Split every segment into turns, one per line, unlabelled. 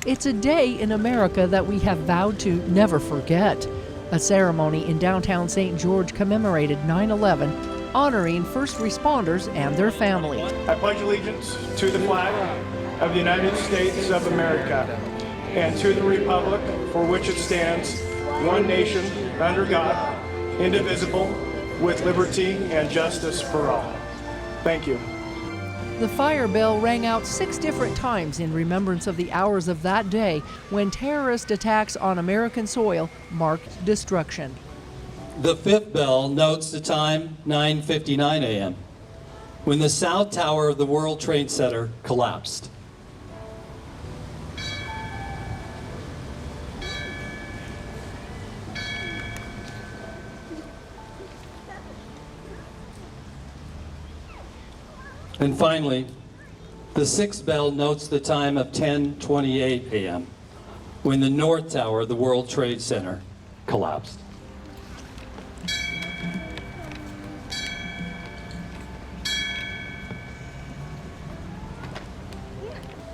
It's a day in America that we have vowed to never forget. A ceremony in downtown St. George commemorated 9/11, honoring first responders and their family.
I pledge allegiance to the flag of the United States of America and to the republic for which it stands, one nation, under God, indivisible, with liberty and justice for all. Thank you.
The fire bell rang out 6 different times in remembrance of the hours of that day when terrorist attacks on American soil marked destruction.
The 5th bell notes the time 9:59 a.m. when the South Tower of the World Trade Center collapsed. And finally, the 6th bell notes the time of 10:28 a.m. when the North Tower of the World Trade Center collapsed.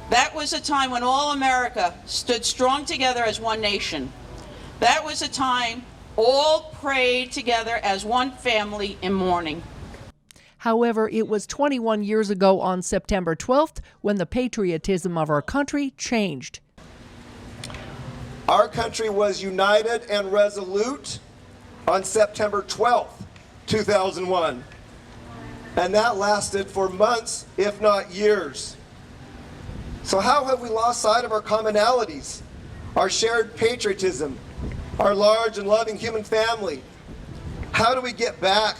That was a time when all America stood strong together as one nation. That was a time all prayed together as one family in mourning.
However, it was 21 years ago on September 12th when the patriotism of our country changed.
Our country was united and resolute on September 12th, 2001. And that lasted for months, if not years. So how have we lost sight of our commonalities, our shared patriotism, our large and loving human family? How do we get back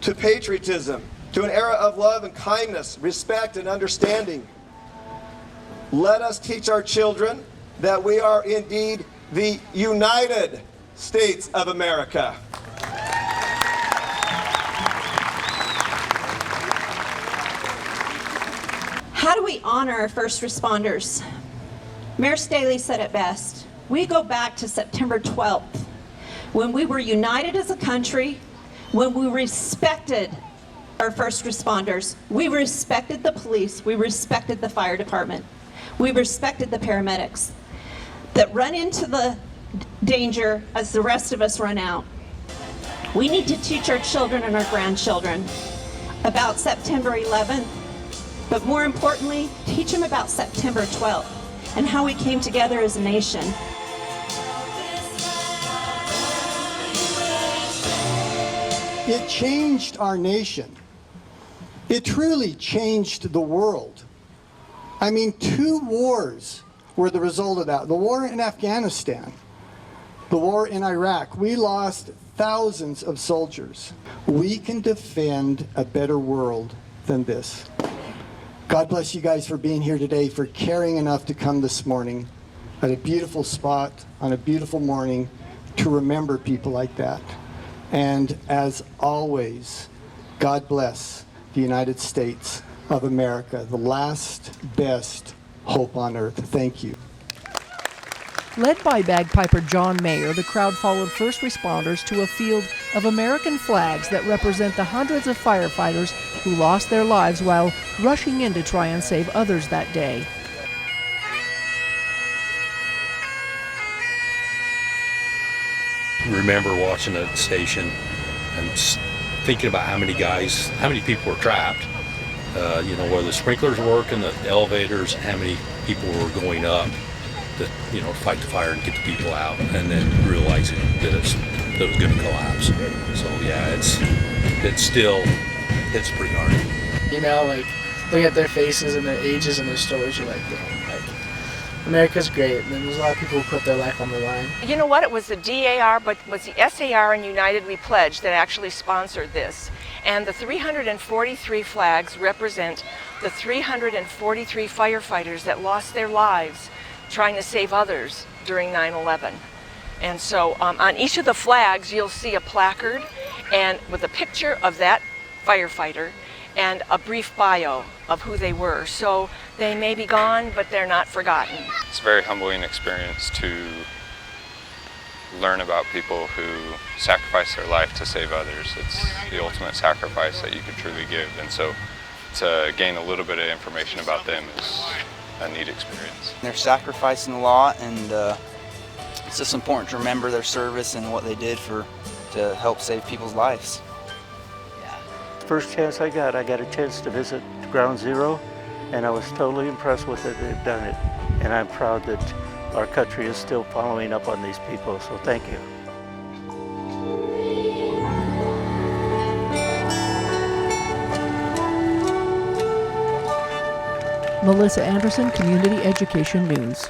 to patriotism, to an era of love and kindness, respect and understanding? Let us teach our children that we are indeed the United States of America.
How do we honor our first responders? Mayor Staley said it best. We go back to September 12th, when we were united as a country, when we respected our first responders. We respected the police, we respected the fire department, we respected the paramedics that run into the danger as the rest of us run out. We need to teach our children and our grandchildren about September 11th, but more importantly, teach them about September 12th and how we came together as a nation.
It changed our nation. It truly changed the world. I mean, 2 wars were the result of that. The war in Afghanistan, the war in Iraq. We lost thousands of soldiers. We can defend a better world than this. God bless you guys for being here today, for caring enough to come this morning at a beautiful spot on a beautiful morning to remember people like that. And as always, God bless the United States of America, the last best hope on earth. Thank you.
Led by bagpiper John Mayer, the crowd followed first responders to a field of American flags that represent the hundreds of firefighters who lost their lives while rushing in to try and save others that day.
Remember watching the station and thinking about how many people were trapped. Where the sprinklers work and the elevators, how many people were going up to, fight the fire and get the people out, and then realizing that it was going to collapse. So yeah, it's pretty hard.
Look at their faces and their ages and their stories. You're like, America's great. And there's a lot of people who put their life on the line.
You know what? It was the DAR, but it was the SAR and United We Pledge that actually sponsored this. And the 343 flags represent the 343 firefighters that lost their lives trying to save others during 9/11. And so on each of the flags, you'll see a placard and with a picture of that firefighter and a brief bio of who they were. So they may be gone, but they're not forgotten.
It's a very humbling experience to learn about people who sacrifice their life to save others. It's the ultimate sacrifice that you could truly give. And so to gain a little bit of information about them neat experience.
They're sacrificing a lot, and it's just important to remember their service and what they did to help save people's lives.
First chance I got a chance to visit Ground Zero, and I was totally impressed with it. They've done it, and I'm proud that our country is still following up on these people, so thank you.
Melissa Anderson, Community Education News.